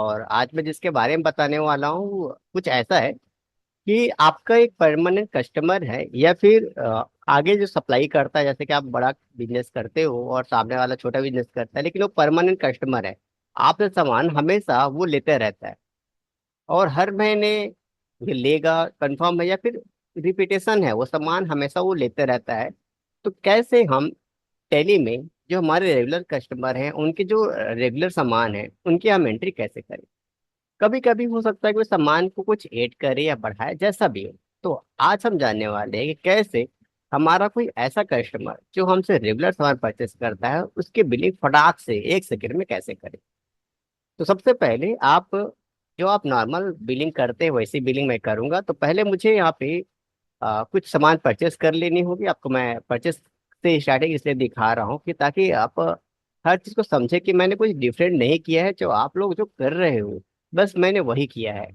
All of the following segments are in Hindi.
और आज मैं जिसके बारे में बताने वाला हूँ वो कुछ ऐसा है कि आपका एक परमानेंट कस्टमर है या फिर आगे जो सप्लाई करता है, जैसे कि आप बड़ा बिजनेस करते हो और सामने वाला छोटा बिजनेस करता है, लेकिन वो परमानेंट कस्टमर है। आपसे सामान हमेशा वो लेते रहता है और हर महीने ये लेगा, कंफर्म है या फिर रिपीटेशन है, वो सामान हमेशा वो लेते रहता है। तो कैसे हम टैली में जो हमारे रेगुलर कस्टमर हैं उनके जो रेगुलर सामान है उनकी हम एंट्री कैसे करें। कभी कभी हो सकता है कि वो सामान को कुछ ऐड करे या बढ़ाए, जैसा भी हो। तो आज हम जानने वाले हैं कि कैसे हमारा कोई ऐसा कस्टमर जो हमसे रेगुलर सामान परचेस करता है उसके बिलिंग फटाक से 1 सेकंड में कैसे करें। तो सबसे पहले आप जो आप नॉर्मल बिलिंग करते हैं वैसी बिलिंग मैं करूंगा। तो पहले मुझे यहाँ पे कुछ सामान परचेस कर लेनी होगी। आपको मैं परचेस से स्टार्टिंग इसलिए दिखा रहा हूँ कि ताकि आप हर चीज़ को समझे कि मैंने कुछ डिफरेंट नहीं किया है, जो आप लोग जो कर रहे हो बस मैंने वही किया है।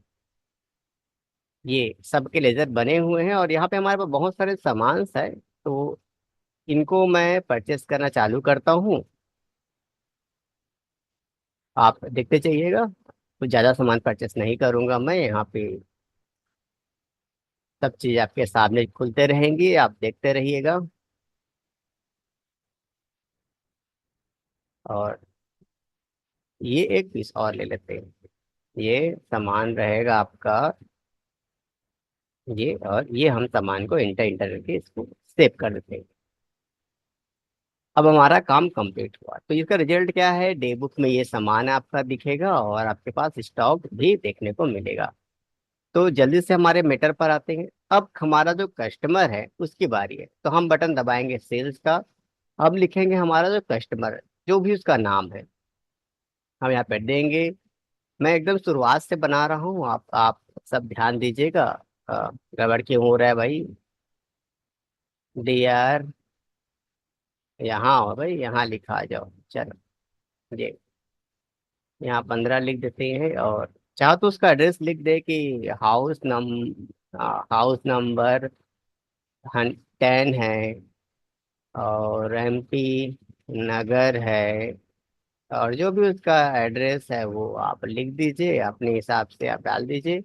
ये सबके लेजर बने हुए हैं और यहाँ पे हमारे पास बहुत सारे सामान है। तो इनको मैं परचेस करना चालू करता हूँ। आप देखते चाहिएगा, कुछ ज़्यादा सामान परचेस नहीं करूंगा मैं यहाँ पे। सब चीज़ आपके सामने खुलते रहेंगी, आप देखते रहिएगा। और ये एक पीस और ले लेते हैं। ये सामान रहेगा आपका, ये और ये हम सामान को इंटर इंटर करके इसको सेव कर देते हैं। अब हमारा काम कंप्लीट हुआ। तो इसका रिजल्ट क्या है, डे बुक में ये सामान आपका दिखेगा और आपके पास स्टॉक भी देखने को मिलेगा। तो जल्दी से हमारे मैटर पर आते हैं। अब हमारा जो कस्टमर है उसकी बारी है, तो हम बटन दबाएंगे सेल्स का। अब लिखेंगे हमारा जो कस्टमर है, जो भी उसका नाम है हम यहाँ पे देंगे। मैं एकदम शुरुआत से बना रहा हूँ, आप सब ध्यान दीजिएगा। गड़बड़ क्यों हो रहा है भाई। डी आर यहाँ हो भाई, यहाँ लिखा आ जाओ। चलो ये यहाँ 15 लिख देते हैं और चाहो तो उसका एड्रेस लिख दे कि हाउस नम हाउस नंबर 10 है और एमपी नगर है। और जो भी उसका एड्रेस है वो आप लिख दीजिए, अपने हिसाब से आप डाल दीजिए।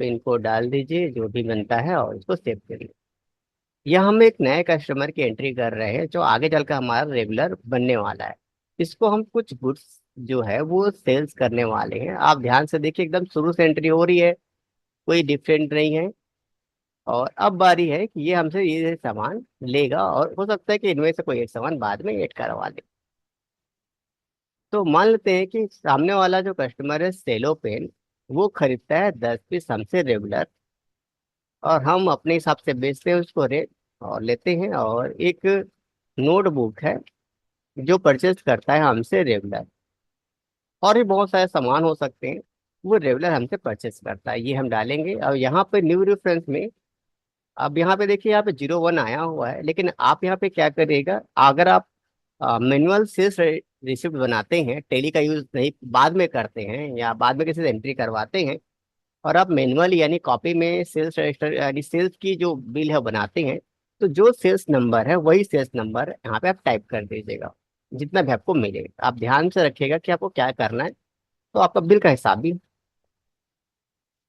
पिन कोड डाल दीजिए जो भी बनता है और उसको सेव करिए। यह हम एक नए कस्टमर की एंट्री कर रहे हैं जो आगे चलकर हमारा रेगुलर बनने वाला है। इसको हम कुछ गुड्स जो है वो सेल्स करने वाले हैं। आप ध्यान से देखिए, एकदम शुरू से एंट्री हो रही है, कोई डिफरेंट नहीं है। और अब बारी है कि ये हमसे ये सामान लेगा और हो सकता है कि इनमें से कोई एक सामान बाद में ऐड करवा ले। तो मान लेते हैं कि सामने वाला जो कस्टमर है सेलो पेन, वो खरीदता है 10 पीस हमसे रेगुलर और हम अपने हिसाब से बेचते हैं उसको रेट और लेते हैं। और एक नोटबुक है जो परचेज करता है हमसे रेगुलर, और भी बहुत सारे सामान हो सकते हैं वो रेगुलर हमसे परचेज करता है, ये हम डालेंगे। और यहाँ पे न्यू रेफरेंस में अब यहाँ पे देखिए, यहाँ पे 01 आया हुआ है, लेकिन आप यहाँ पे क्या करिएगा, अगर आप मैनुअल सेल्स रिसिप्ट बनाते हैं, टेली का यूज नहीं बाद में करते हैं या बाद में किसी से एंट्री करवाते हैं, और आप मैनुअल यानी कॉपी में सेल्स रजिस्टर यानी सेल्स की जो बिल है बनाते हैं, तो जो सेल्स नंबर है वही सेल्स नंबर यहाँ पे आप टाइप कर दीजिएगा, जितना भी आपको मिलेगा। आप ध्यान से रखिएगा कि आपको क्या करना है, तो आपका बिल का हिसाब भी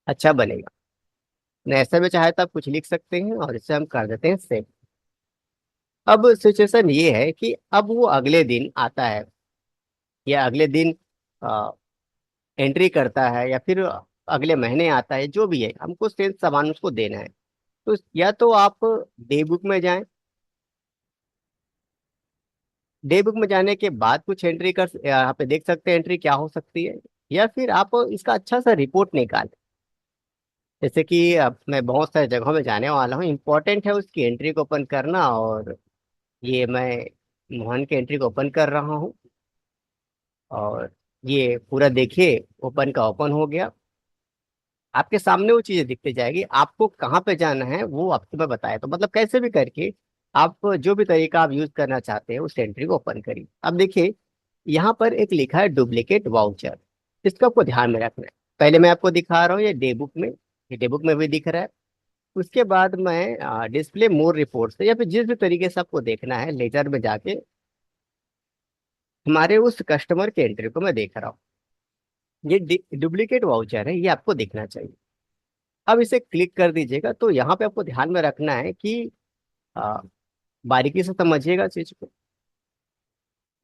अच्छा बनेगा। नहीं ऐसा भी चाहे तो आप कुछ लिख सकते हैं और इसे हम कर देते हैं सेव। अब सिचुएशन ये है कि अब वो अगले दिन आता है या अगले दिन एंट्री करता है या फिर अगले महीने आता है, जो भी है हमको सेल्स सामान उसको देना है। तो या तो आप डे बुक में जाएं, डे बुक में जाने के बाद कुछ एंट्री कर यहाँ पे देख सकते हैं एंट्री क्या हो सकती है। या फिर आप इसका अच्छा सा रिपोर्ट निकालें, जैसे कि अब मैं बहुत सारी जगहों में जाने वाला हूँ, इंपॉर्टेंट है उसकी एंट्री को ओपन करना। और ये मैं मोहन की एंट्री को ओपन कर रहा हूँ और ये पूरा देखिए ओपन का ओपन हो गया। आपके सामने वो चीजें दिखती जाएगी, आपको कहाँ पे जाना है वो आपको मैं बताया। तो मतलब कैसे भी करके आप जो भी तरीका आप यूज करना चाहते हैं उस एंट्री को ओपन करिए। अब देखिए यहाँ पर एक लिखा है डुप्लीकेट वाउचर, इसको आपको ध्यान में रखना है। पहले मैं आपको दिखा रहा हूँ ये डे बुक में, ये डे बुक में भी दिख रहा है। उसके बाद मैं डिस्प्ले मोर रिपोर्ट से या फिर जिस भी तरीके से आपको देखना है लेजर में जाके हमारे उस कस्टमर के एंट्री को मैं देख रहा हूँ। ये डुप्लीकेट वाउचर है, ये आपको दिखना चाहिए। अब इसे क्लिक कर दीजिएगा। तो यहाँ पे आपको ध्यान में रखना है कि आ, बारीकी से समझिएगा चीज को।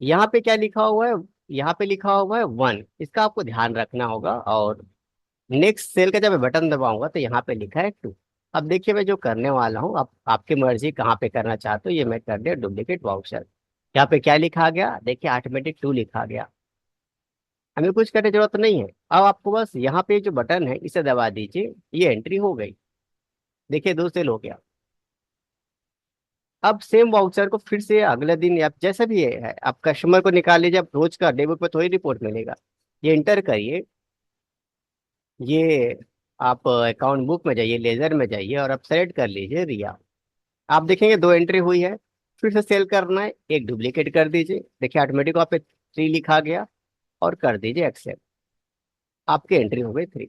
यहाँ पे क्या लिखा हुआ है? यहाँ पे लिखा हुआ है 1, इसका आपको ध्यान रखना होगा। और नेक्स्ट सेल का जब मैं बटन दबाऊंगा तो यहाँ पे लिखा है 2। अब देखिए मैं जो करने वाला हूँ, आप आपकी मर्जी कहाँ पे करना चाहते हो। ये मैं कर दिया डुप्लीकेट वाउचर। यहाँ पे क्या लिखा गया? देखिए ऑटोमेटिक 2 लिखा गया। हमें कुछ करने की जरूरत नहीं है। अब आपको बस यहाँ पे जो बटन है इसे दबा दीजिए, ये एंट्री हो गई। देखिए 2 सेल हो गया। अब सेम वाउचर को फिर से अगले दिन या जैसा भी है आप कस्टमर को निकाल लीजिए। अब रोज का डेबिट पे थोड़ी रिपोर्ट मिलेगा। ये इंटर करिए। ये आप अकाउंट बुक में जाइए, लेजर में जाइए और आप सेलेक्ट कर लीजिए रिया। आप देखेंगे 2 एंट्री हुई है। फिर से सेल करना है, एक डुप्लीकेट कर दीजिए। देखिए ऑटोमेटिक वहाँ पे 3 लिखा गया और कर दीजिए एक्सेप्ट। आपकी एंट्री हो गई 3।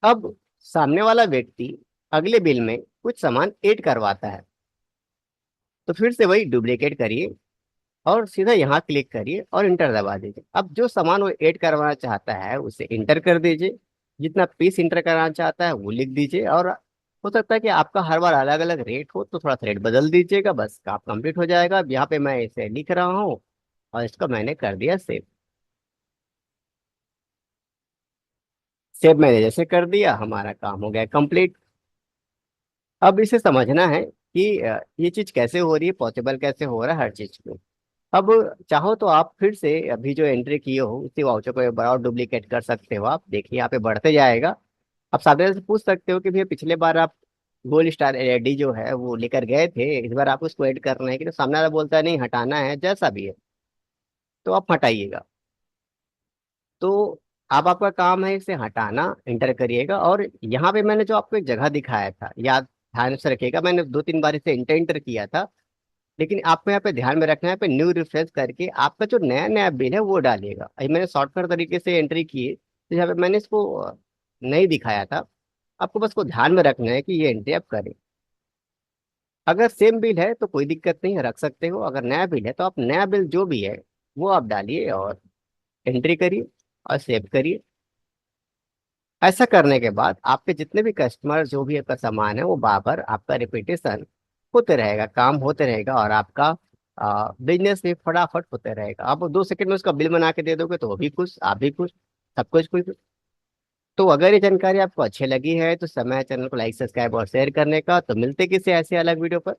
अब सामने वाला व्यक्ति अगले बिल में कुछ सामान ऐड करवाता है, तो फिर से वही डुप्लीकेट करिए और सीधा यहाँ क्लिक करिए और इंटर दबा दीजिए। अब जो सामान वो ऐड करवाना चाहता है उसे इंटर कर दीजिए। जितना पीस इंटर कराना चाहता है वो लिख दीजिए। और हो सकता है कि आपका हर बार अलग अलग रेट हो, तो थोड़ा सा रेट बदल दीजिएगा, बस काम कंप्लीट हो जाएगा। अब यहाँ पे मैं इसे लिख रहा हूँ और इसको मैंने कर दिया सेव। सेव मैंने जैसे कर दिया, हमारा काम हो गया कंप्लीट। अब इसे समझना है कि ये चीज कैसे हो रही है, पॉसिबल कैसे हो रहा है हर चीज को। अब चाहो तो आप फिर से अभी जो एंट्री किए हो उसी वाउचर को एक बार और डुप्लीकेट कर सकते हो। आप देखिए यहाँ पे बढ़ते जाएगा। आप सामने से पूछ सकते हो कि भैया पिछले बार आप गोल्ड स्टार एलईडी जो है वो लेकर गए थे, इस बार आप उसको ऐड करना है कि? तो सामने वाला बोलता है नहीं हटाना है, जैसा भी है तो आप हटाइएगा। तो अब आपका काम है इसे हटाना। इंटर करिएगा और यहाँ पे मैंने जो आपको एक जगह दिखाया था, याद ध्यान से रखिएगा, मैंने 2-3 बार इसे इंटर किया था। लेकिन आपको यहाँ पे ध्यान में रखना है, पे न्यू रिफ्रेश करके आपका जो नया नया बिल है वो डालिएगा। अभी मैंने शॉर्टकट तरीके से एंट्री की है, तो यहाँ पे मैंने इसको नहीं दिखाया था। आपको बस को ध्यान में रखना है कि ये एंट्री आप करें। अगर सेम बिल है तो कोई दिक्कत नहीं है, रख सकते हो। अगर नया बिल है तो आप नया बिल जो भी है वो आप डालिए और एंट्री करिए और सेव करिए। ऐसा करने के बाद आपके जितने भी कस्टमर जो भी आपका सामान है वो बार आपका रिपीटेशन होते रहेगा, काम होते रहेगा और आपका बिजनेस भी फटाफट होते रहेगा। आप 2 सेकंड में उसका बिल बना के दे दोगे तो वो भी खुश, आप भी खुश, सब कुछ खुश। तो अगर ये जानकारी आपको अच्छी लगी है तो समय चैनल को लाइक सब्सक्राइब और शेयर करने का। तो मिलते किसी ऐसे अलग वीडियो पर।